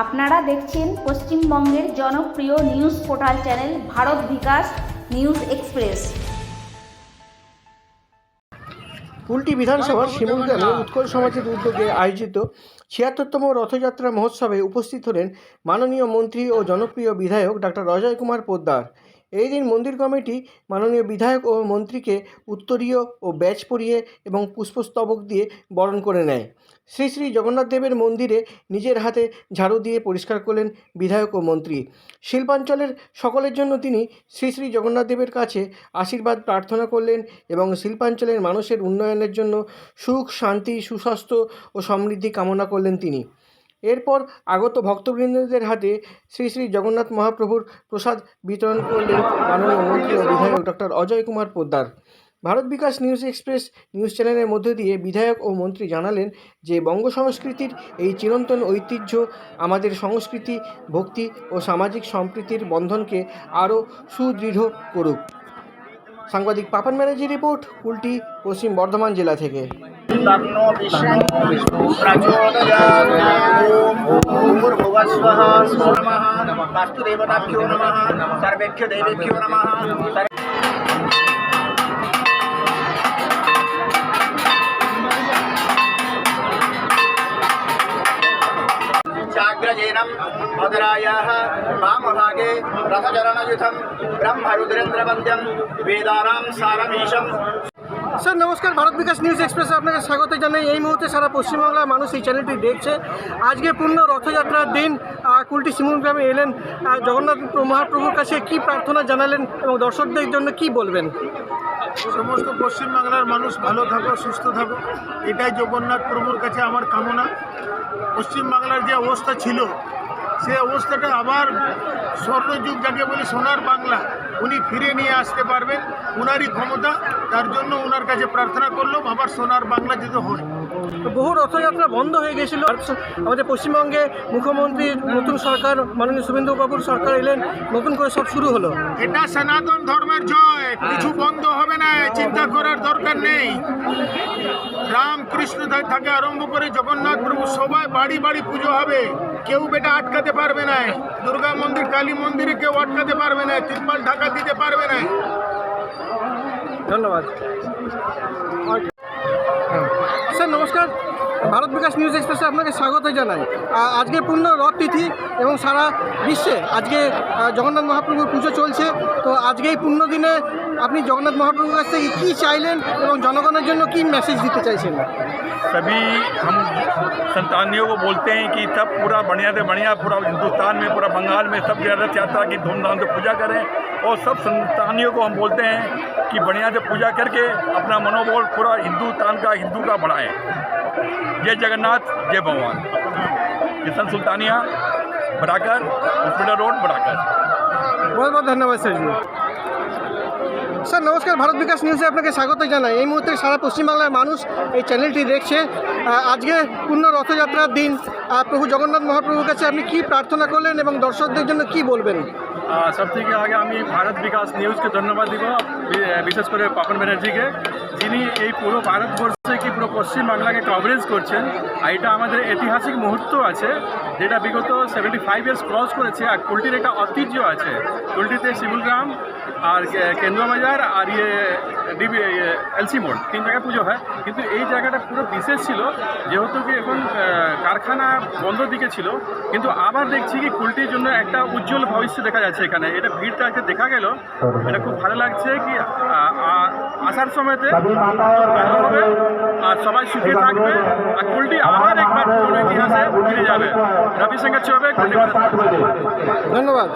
আপনারা দেখছেন পশ্চিমবঙ্গের জনপ্রিয় নিউজ পোর্টাল চ্যানেল ভারত বিকাশ নিউজ এক্সপ্রেস। কুলটি বিধানসভার শিমুলগ্রামে উৎকল সমাজের উদ্যোগে আয়োজিত ৭৬তম রথযাত্রা মহোৎসবে উপস্থিত হলেন মাননীয় মন্ত্রী ও জনপ্রিয় বিধায়ক ডক্টর অজয় কুমার পোদ্দার। এই দিন মন্দির কমিটি মাননীয় বিধায়ক ও মন্ত্রীকে উত্তরীয় ও ব্যাজ পরিয়ে এবং পুষ্পস্তবক দিয়ে বরণ করে নেয়। শ্রী শ্রী জগন্নাথ দেবের মন্দিরে নিজের হাতে ঝাড়ু দিয়ে পরিষ্কার করলেন বিধায়ক ও মন্ত্রী। শিল্পাঞ্চলের সকলের জন্য তিনি শ্রী শ্রী জগন্নাথ দেবের কাছে আশীর্বাদ প্রার্থনা করলেন এবং শিল্পাঞ্চলের মানুষের উন্নয়নের জন্য সুখ, শান্তি, সুস্বাস্থ্য ও সমৃদ্ধি কামনা করলেন তিনি। এরপর আগত ভক্তবৃন্দদের হাতে শ্রী শ্রী জগন্নাথ মহাপ্রভুর প্রসাদ বিতরণ করলেন মাননীয় মন্ত্রী ও বিধায়ক ডক্টর অজয় কুমার পোদ্দার। ভারত বিকাশ নিউজ এক্সপ্রেস নিউজ চ্যানেলের মধ্য দিয়ে বিধায়ক ও মন্ত্রী জানালেন যে বঙ্গ সংস্কৃতির এই চিরন্তন ঐতিহ্য আমাদের সংস্কৃতি, ভক্তি ও সামাজিক সম্প্রীতির বন্ধনকে আরও সুদৃঢ় করুক। সাংবাদিক পাপন ব্যানার্জি রিপোর্ট, কুলটি, পশ্চিম বর্ধমান জেলা থেকে। जाग्रजेनम मदरायाः वामभागे रथचरणयुथं ब्रह्मरुद्रेन्द्रवन्द्यं वेदानां सारमीशं। স্যার নমস্কার, ভারত বিকাশ নিউজ এক্সপ্রেসে আপনাকে স্বাগত জানাই। এই মুহূর্তে সারা পশ্চিমবাংলার মানুষ এই চ্যানেলটি দেখছে। আজকে পূর্ণ রথযাত্রার দিন কুলটি শিমুলগ্রামে এলেন। জগন্নাথ মহাপ্রভুর কাছে কি প্রার্থনা জানালেন এবং দর্শকদের জন্য কি বলবেন? সমস্ত পশ্চিমবাংলার মানুষ ভালো থাকো, সুস্থ থাকো, এটাই জগন্নাথ প্রভুর কাছে আমার কামনা। পশ্চিমবাংলার যে অবস্থা ছিল সে অবস্থাটা আবার স্বর্ণযুগ যাকে বলি সোনার বাংলা উনি ফিরে নিয়ে আসতে পারবেন, উনারই ক্ষমতা। তার জন্য ওনার কাছে প্রার্থনা করলাম আবার সোনার বাংলা যদি হয়। বহু রথযাত্রা বন্ধ হয়ে গেছিল। আমাদের পশ্চিমবঙ্গে মুখ্যমন্ত্রী নতুন সরকার মাননীয় শুভেন্দু বাবুর সরকার এলেন, নতুন করে সব শুরু হলো। এটা সনাতন ধর্মের জয়, কিছু বন্ধ হবে না, চিন্তা করার দরকার নেই। রামকৃষ্ণ থেকে আরম্ভ করে জগন্নাথ প্রভু সবাই বাড়ি বাড়ি পুজো হবে, কেউ বেটা আটকাতে পারবে না। দুর্গা মন্দির, কালী মন্দিরে কেউ আটকাতে পারবে না, তিরপাল ঢাকা দিতে পারবে না। ধন্যবাদ স্যার। নমস্কার, ভারত বিকাশ নিউজ এক্সপ্রেসে আপনাকে স্বাগত জানাই। আজকে পূর্ণ রথ তিথি এবং সারা বিশ্বে আজকে জগন্নাথ মহাপ্রভুর পুজো চলছে। তো আজকে এই পূর্ণ দিনে আপনি জগন্নাথ মহাপ্রভুর কাছ থেকে কী চাইলেন এবং জনগণের জন্য কী মেসেজ দিতে চাইছেন? सभी हम संतानियों को बोलते हैं कि सब पूरा बढ़िया से बढ़िया, पूरा हिंदुस्तान में, पूरा बंगाल में सब रथ यात्रा की धूमधाम से पूजा करें। और सब संतानियों को हम बोलते हैं कि बढ़िया से पूजा करके अपना मनोबल पूरा हिंदू का बढ़ाएं। जय जगन्नाथ, जय भगवान। Kishan Sultania, Barakar, hospital road, Barakar. बहुत बहुत धन्यवाद सर जी। স্যার নমস্কার, ভারত বিকাশ নিউজে আপনাকে স্বাগত জানাই। এই মুহূর্তে সারা পশ্চিমবাংলার মানুষ এই চ্যানেলটি দেখছে। আজকে পূর্ণ রথযাত্রার দিন প্রভু জগন্নাথ মহাপ্রভুর কাছে আপনি কি প্রার্থনা করলেন এবং দর্শকদের জন্য কি বলবেন? সব থেকে আগে আমি ভারত বিকাশ নিউজকে ধন্যবাদ দিব, বিশেষ করে পাপন ব্যানার্জিকে, যিনি এই পুরো ভারতবর্ষে কি পুরো পশ্চিমবাংলাকে কভারেজ করছেন। আর এটা আমাদের ঐতিহাসিক মুহূর্ত আছে যেটা বিগত 75 ইয়ার্স ক্রস করেছে। আর কুলটির একটা ঐতিহ্য আছে। কুলটিতে শিমুলগ্রাম আর কেন্দ্রবাজার আর এলসি মোড় 3 জায়গায় পুজো হয়। কিন্তু এই জায়গাটা পুরো বিশেষ ছিল যেহেতু কি এখন কারখানা বন্ধ দিকে ছিল। কিন্তু আবার দেখছি কি কুলটির জন্য একটা উজ্জ্বল ভবিষ্য দেখা যাচ্ছে এখানে। এটা ভিড়টা একটা দেখা গেল, এটা খুব ভালো লাগছে কি আসার সময়তে ভালো হবে আর সবাই সুখে থাকবে। আর কুলটি আবার একবার পুরো ইতিহাসে ফিরে যাবে। রবিশঙ্কর চৌবে, কুলটি। ধন্যবাদ।